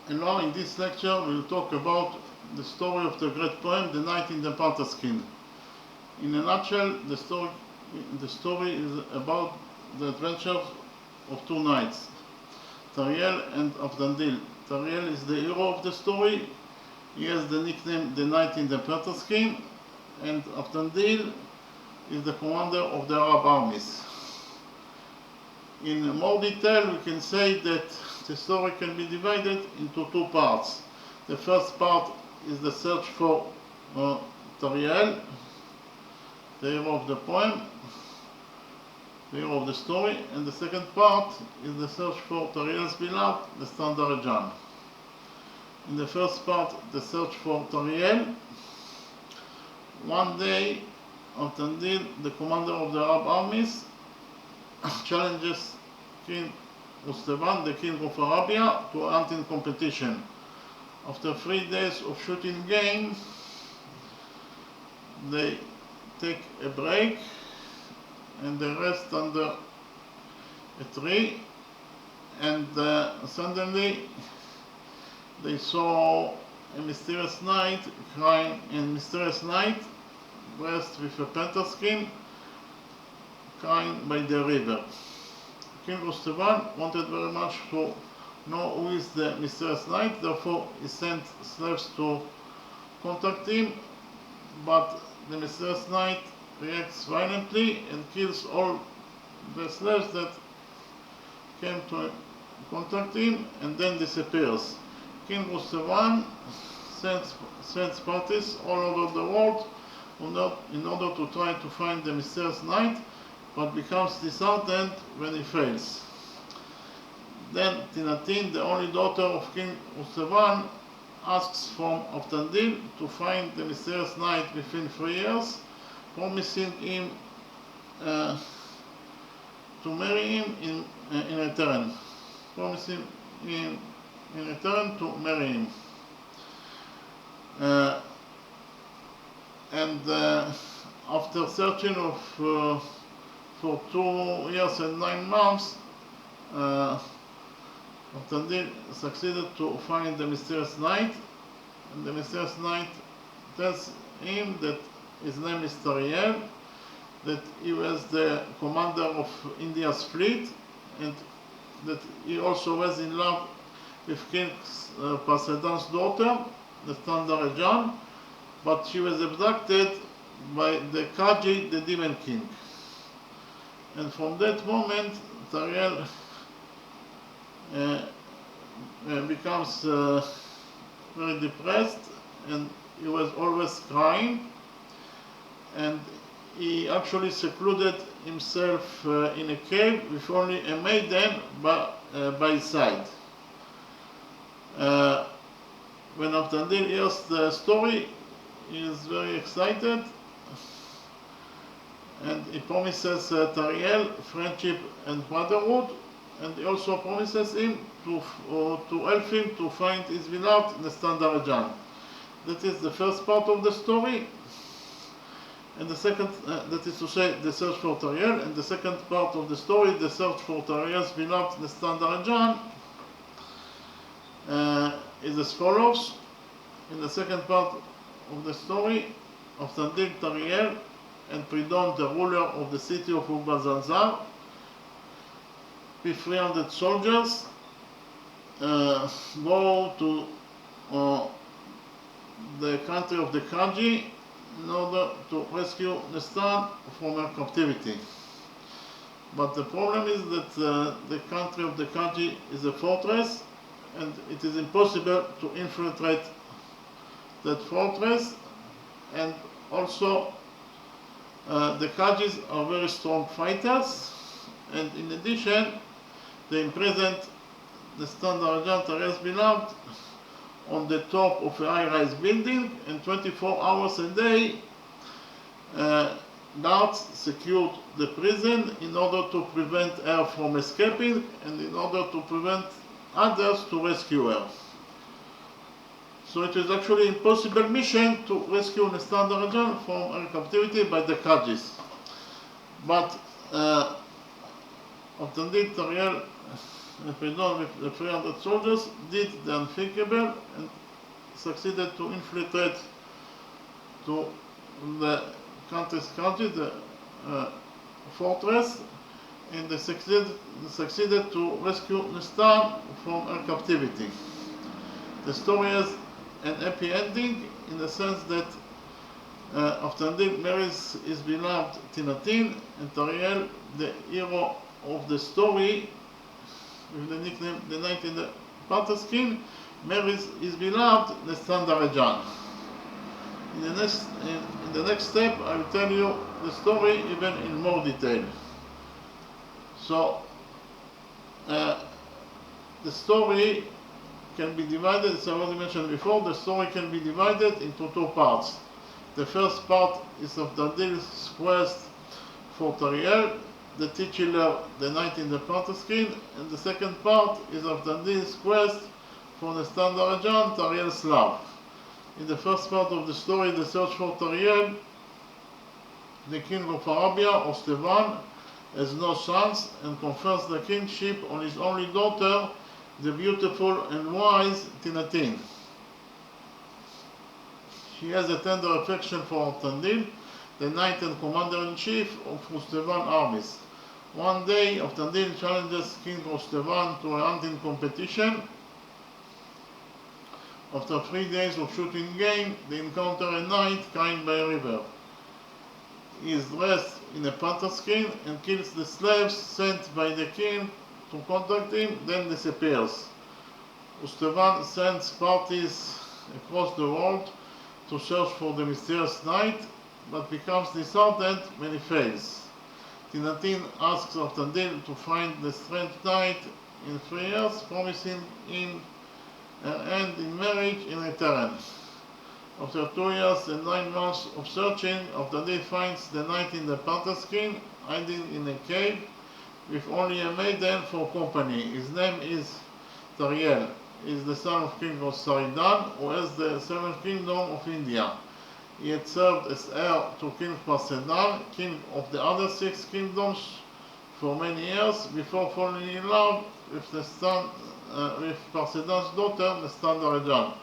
And now in this lecture we'll talk about the story of the great poem, The Night in the Panther Skin. In a nutshell, the story is about the adventures of two knights, Tariel and Avdandil. Tariel is the hero of the story. He has the nickname The Knight in the Panther Skin, and Avdandil is the commander of the Arab armies. In more detail, we can say that the story can be divided into two parts. The first part is the search for Tariel, the hero of the poem, the hero of the story, and the second part is the search for Tariel's beloved, the standard Jan. In the first part, the search for Tariel, one day, Avdandil, the commander of the Arab armies, challenges King Mustavan, the king of Arabia, to a hunting competition. After 3 days of shooting game, they take a break and they rest under a tree, and suddenly they saw a mysterious knight crying, and mysterious knight dressed with a panther skin crying by the river. King Rustavan wanted very much to know who is the mysterious knight, therefore he sent slaves to contact him, but the mysterious knight reacts violently and kills all the slaves that came to contact him and then disappears. King Rustavan sends parties all over the world in order to try to find the mysterious knight, but becomes disheartened when he fails. Then Tinatin, the only daughter of King Rustavan, asks from Avdandil to find the mysterious knight within 3 years, promising him to marry him in return. Promising him in return to marry him. After searching for 2 years and 9 months, Avdandil succeeded to find the mysterious knight, and the mysterious knight tells him that his name is Tariel, that he was the commander of India's fleet, and that he also was in love with King Pasedan's daughter, the standard Jan, but she was abducted by the Kaji, the demon king. And from that moment, Tariel becomes very depressed, and he was always crying, and he actually secluded himself in a cave with only a maiden by his side. When Avdandil hears the story, he is very excited, and he promises Tariel friendship and brotherhood, and he also promises him to help him to find his beloved, the standard Jan. That is the first part of the story, and the second, that is to say, the search for Tariel, and the second part of the story, the search for Tariel's beloved, the standard Jan, is as follows. In the second part of the story, Avdandil, Tariel, and Pridon, the ruler of the city of Urbazanzar, with 300 soldiers, go to the country of the Kaji in order to rescue Nestan from her captivity. But the problem is that the country of the Kaji is a fortress, and it is impossible to infiltrate that fortress, and also the Kajis are very strong fighters, and in addition they imprisoned the standard Jan, Tariel's beloved, on the top of a high-rise building, and 24 hours a day guards secured the prison in order to prevent her from escaping and in order to prevent others to rescue her. So it is actually an impossible mission to rescue the standard Jan from her captivity by the Kajis. But Avdandil, Tariel Pridon with the 300 soldiers did the unthinkable and succeeded to infiltrate to the country's country, the fortress, and they succeeded to rescue Nestan from her captivity. The story has an happy ending in the sense that Aftandil marries his beloved Tinatin, and Tariel, the hero of the story, with the nickname the Knight in the Panther skin, marries his beloved Nestan Darajan. In the next step, I will tell you the story even in more detail. So, the story can be divided, as I already mentioned before, the story can be divided into two parts. The first part is of Dandil's quest for Tariel, the titular, the Knight in the Panther skin, and the second part is of Dandil's quest for the Nestan Darajan, Tariel's love. In the first part of the story, the search for Tariel, the king of Arabia, Ostevan, has no sons and confers the kingship on his only daughter, the beautiful and wise Tinatin. She has a tender affection for Aftandil, the knight and commander-in-chief of Ostevan armies. One day, Aftandil challenges King Ostevan to a hunting competition. After 3 days of shooting game, they encounter a knight carried by a river. He is dressed in a panther skin and kills the slaves sent by the king to contact him, then disappears. Ostevan sends parties across the world to search for the mysterious knight, but becomes disheartened when he fails. Tinatin asks Aftandil to find the strange knight in 3 years, promising him her hand in marriage in return. After 2 years and 9 months of searching, Aftandil finds the knight in the panther skin, hiding in a cave, with only a maiden for company. His name is Tariel. He is the son of King Osaridan, who has the 7th kingdom of India. He had served as heir to King Parsedan, king of the other 6 kingdoms, for many years before falling in love with Parsedan's daughter, Nestan Darajan.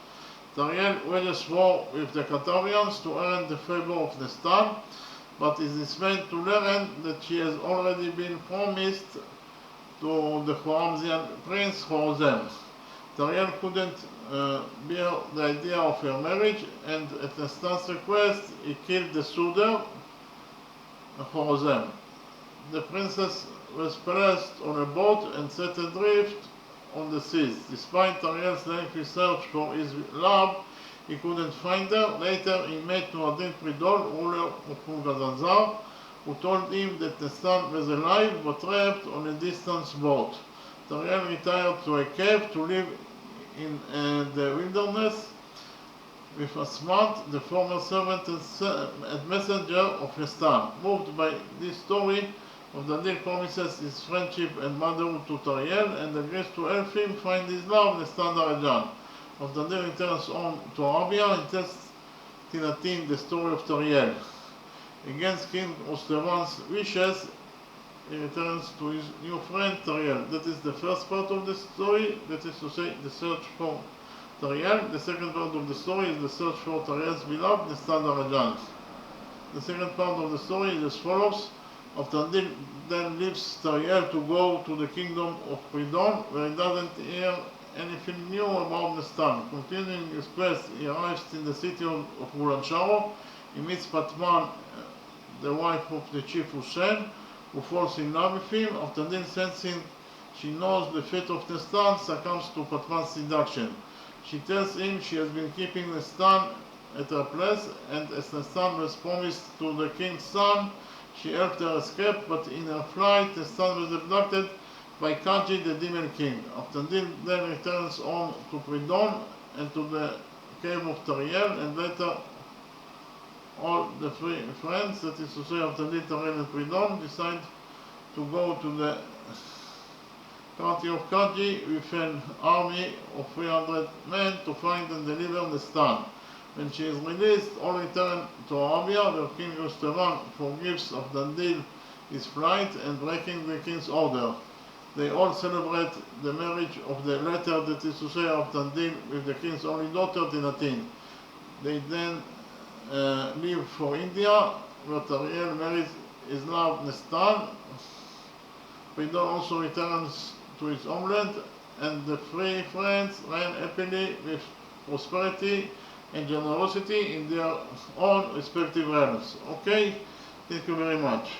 Tariel wages war with the Qatarians to earn the favor of Nestan, but is dismayed to learn that she has already been promised to the Khwarazmian prince Khwarazm. Tariel couldn't bear the idea of her marriage, and at Nestan's request, he killed the suitor, Khwarazm. The princess was placed on a boat and set adrift on the seas. Despite Tariel's lengthy search for his love, he couldn't find her. Later, he met Nuadin Pridol, ruler of Mulgazazar, who told him that Nestan was alive but trapped on a distant boat. Tariel retired to a cave to live in the wilderness with Asmat, the former servant and messenger of Nestan. Moved by this story, Aftandil promises his friendship and motherhood to Tariel and agrees to help him find his love, Nestan Darajan. Aftandil returns home to Arabia and tells Tinatin the story of Tariel. Against King Ostevan's wishes, he returns to his new friend Tariel. That is the first part of the story, that is to say, the search for Tariel. The second part of the story is the search for Tariel's beloved, Nestan Darajan. The second part of the story is as follows. Aftandil then leaves Tariel to go to the kingdom of Pridon, where he doesn't hear anything new about Nestan. Continuing his quest, he arrives in the city of Bulansharo. He meets Patman, the wife of the chief Hussein, who falls in love with him. Aftandil, sensing she knows the fate of Nestan, succumbs to Patman's seduction. She tells him she has been keeping Nestan at her place, and as Nestan was promised to the king's son, she helped her escape, but in her flight, Nestan was abducted by Kaji, the demon king. Aftandil then returns home to Pridon and to the cave of Tariel, and later all the 3 friends, that is to say Aftandil, Tariel and Pridon, decide to go to the country of Kaji with an army of 300 men to find and deliver Nestan. When she is released, all return to Arabia, where King Ostevan forgives Aftandil his flight and breaking the king's order. They all celebrate the marriage of the latter, that is to say, of Tandil with the king's only daughter, Tinatin. They then leave for India, where Ariel marries his love Nestan. Pidon also returns to his homeland, and the three friends reign happily with prosperity and generosity in their own respective realms. Okay? Thank you very much.